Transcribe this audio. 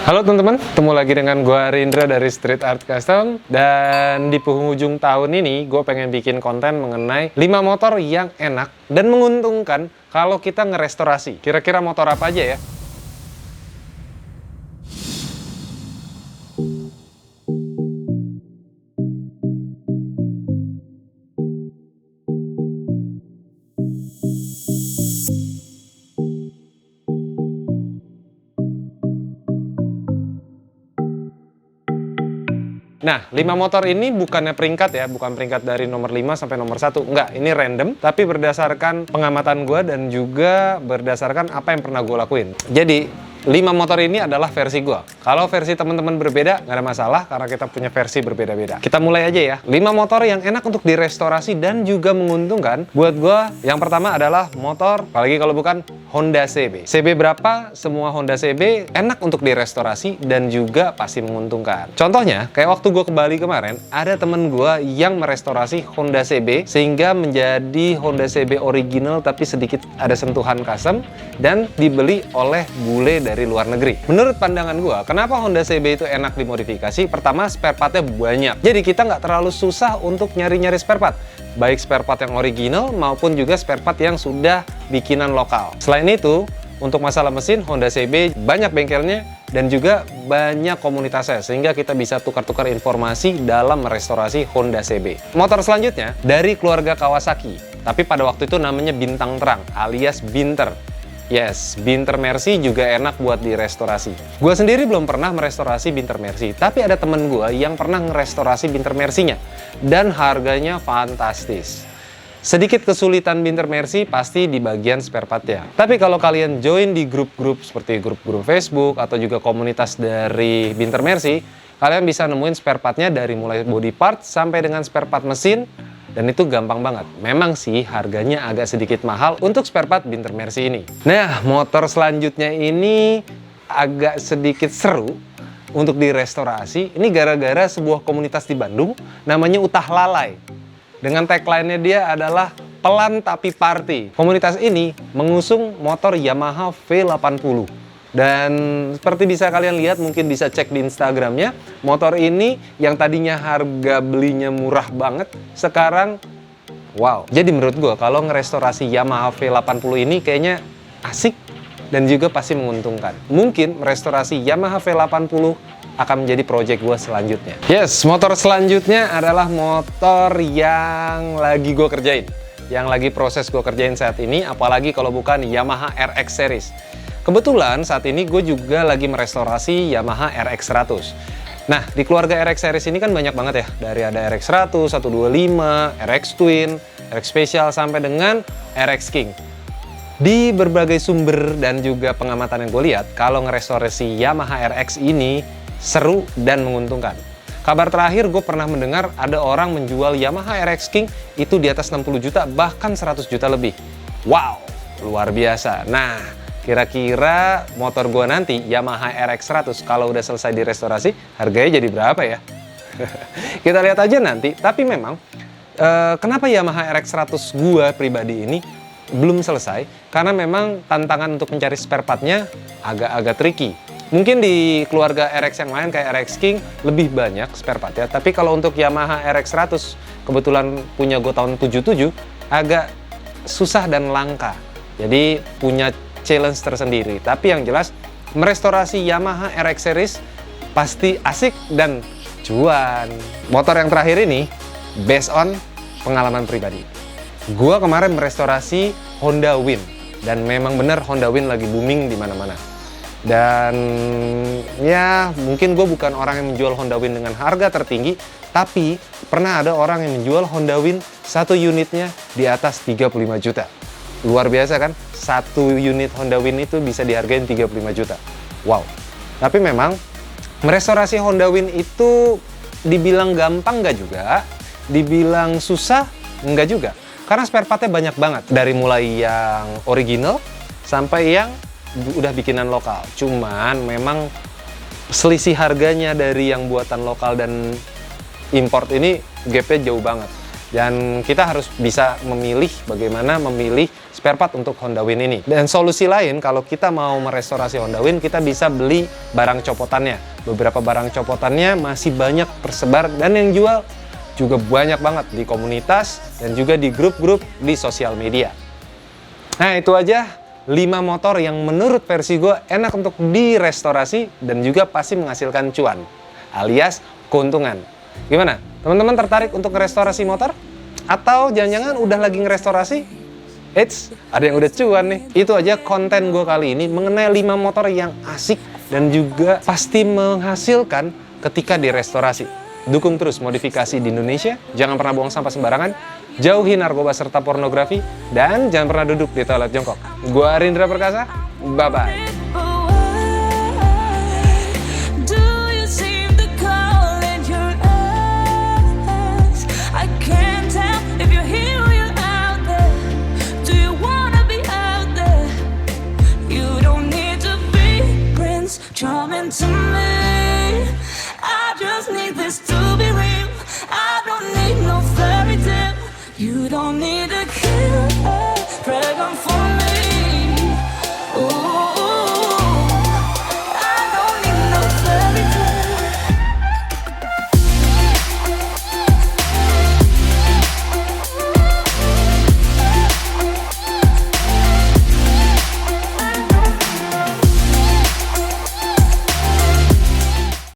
Halo teman-teman, ketemu lagi dengan gue Rindra dari Street Art Custom. Dan di penghujung tahun ini, gue pengen bikin konten mengenai 5 motor yang enak dan menguntungkan kalau kita ngerestorasi. Kira-kira motor apa aja ya? Nah, 5 motor ini bukannya peringkat ya, bukan peringkat dari nomor 5 sampai nomor 1. Enggak, ini random, tapi berdasarkan pengamatan gue dan juga berdasarkan apa yang pernah gue lakuin. Jadi, 5 motor ini adalah versi gue. Kalau versi teman-teman berbeda, nggak ada masalah karena kita punya versi berbeda-beda. Kita mulai aja ya. 5 motor yang enak untuk direstorasi dan juga menguntungkan buat gue. Yang pertama adalah motor, apalagi kalau bukan Honda CB. CB berapa? Semua Honda CB enak untuk direstorasi dan juga pasti menguntungkan. Contohnya, kayak waktu gue ke Bali kemarin, ada temen gue yang merestorasi Honda CB sehingga menjadi Honda CB original tapi sedikit ada sentuhan custom dan dibeli oleh bule dari luar negeri. Menurut pandangan gue, kenapa Honda CB itu enak dimodifikasi? Pertama, spare partnya banyak. Jadi kita nggak terlalu susah untuk nyari-nyari spare part. Baik spare part yang original maupun juga spare part yang sudah bikinan lokal. Selain itu, untuk masalah mesin, Honda CB banyak bengkelnya dan juga banyak komunitasnya sehingga kita bisa tukar-tukar informasi dalam merestorasi Honda CB. Motor selanjutnya dari keluarga Kawasaki, tapi pada waktu itu namanya Bintang Terang alias Binter. Yes, Binter Mercy juga enak buat direstorasi. Gue sendiri belum pernah merestorasi Binter Mercy, tapi ada temen gue yang pernah ngerestorasi Binter Mercy-nya dan harganya fantastis. Sedikit kesulitan Binter Mercy pasti di bagian spare part-nya. Tapi kalau kalian join di grup-grup seperti grup-grup Facebook atau juga komunitas dari Binter Mercy, kalian bisa nemuin spare part-nya dari mulai body part sampai dengan spare part mesin. Dan itu gampang banget. Memang sih harganya agak sedikit mahal untuk spare part Binter Mercy ini. Nah, motor selanjutnya ini agak sedikit seru untuk direstorasi. Ini gara-gara sebuah komunitas di Bandung namanya Utah Lalai. Dengan tagline-nya dia adalah pelan tapi party. Komunitas ini mengusung motor Yamaha V80. Dan seperti bisa kalian lihat, mungkin bisa cek di Instagramnya, motor ini yang tadinya harga belinya murah banget, sekarang wow. Jadi menurut gue, kalau ngerestorasi Yamaha V80 ini kayaknya asik dan juga pasti menguntungkan. Mungkin merestorasi Yamaha V80 akan menjadi project gue selanjutnya. Yes, motor selanjutnya adalah motor yang lagi gue kerjain. Yang lagi proses gue kerjain saat ini, apalagi kalau bukan Yamaha RX Series. Kebetulan saat ini gue juga lagi merestorasi Yamaha RX 100. Nah, di keluarga RX Series ini kan banyak banget ya. Dari ada RX 100, 125, RX Twin, RX Special, sampai dengan RX King. Di berbagai sumber dan juga pengamatan yang gue lihat, kalau ngerestorasi Yamaha RX ini seru dan menguntungkan. Kabar terakhir gue pernah mendengar ada orang menjual Yamaha RX King itu di atas 60 juta, bahkan 100 juta lebih. Wow, luar biasa. Nah, kira-kira motor gue nanti, Yamaha RX 100, kalau udah selesai direstorasi, harganya jadi berapa ya? Kita lihat aja nanti. Tapi memang, kenapa Yamaha RX 100 gue pribadi ini belum selesai? Karena memang tantangan untuk mencari spare part-nya agak-agak tricky. Mungkin di keluarga RX yang lain kayak RX King lebih banyak spare part-nya. Tapi kalau untuk Yamaha RX 100, kebetulan punya gue tahun 77, agak susah dan langka. Jadi punya challenge tersendiri. Tapi yang jelas, merestorasi Yamaha RX Series pasti asik dan cuan. Motor yang terakhir ini based on pengalaman pribadi. Gua kemarin merestorasi Honda Win dan memang bener Honda Win lagi booming di mana-mana. Dan ya mungkin gue bukan orang yang menjual Honda Win dengan harga tertinggi, tapi pernah ada orang yang menjual Honda Win satu unitnya di atas 35 juta. Luar biasa kan? Satu unit Honda Win itu bisa dihargain 35 juta. Wow. Tapi memang merestorasi Honda Win itu dibilang gampang nggak juga, dibilang susah nggak juga. Karena spare part-nya banyak banget. Dari mulai yang original sampai yang udah bikinan lokal. Cuman memang selisih harganya dari yang buatan lokal dan import ini gapnya jauh banget. Dan kita harus bisa memilih bagaimana memilih spare part untuk Honda Win ini. Dan solusi lain, kalau kita mau merestorasi Honda Win, kita bisa beli barang copotannya. Beberapa barang copotannya masih banyak tersebar dan yang jual juga banyak banget di komunitas dan juga di grup-grup di sosial media. Nah, itu aja 5 motor yang menurut versi gue enak untuk direstorasi dan juga pasti menghasilkan cuan, alias keuntungan. Gimana? Teman-teman tertarik untuk restorasi motor? Atau jangan-jangan udah lagi ngerestorasi? Eits, ada yang udah cuan nih. Itu aja konten gue kali ini mengenai 5 motor yang asik dan juga pasti menghasilkan ketika direstorasi. Dukung terus modifikasi di Indonesia, jangan pernah buang sampah sembarangan, jauhi narkoba serta pornografi, dan jangan pernah duduk di toilet jongkok. Gue Arindra Perkasa, bye-bye. Coming to me, I just need this to be real. I don't need no fairy tale. You don't need a killer dragon for me.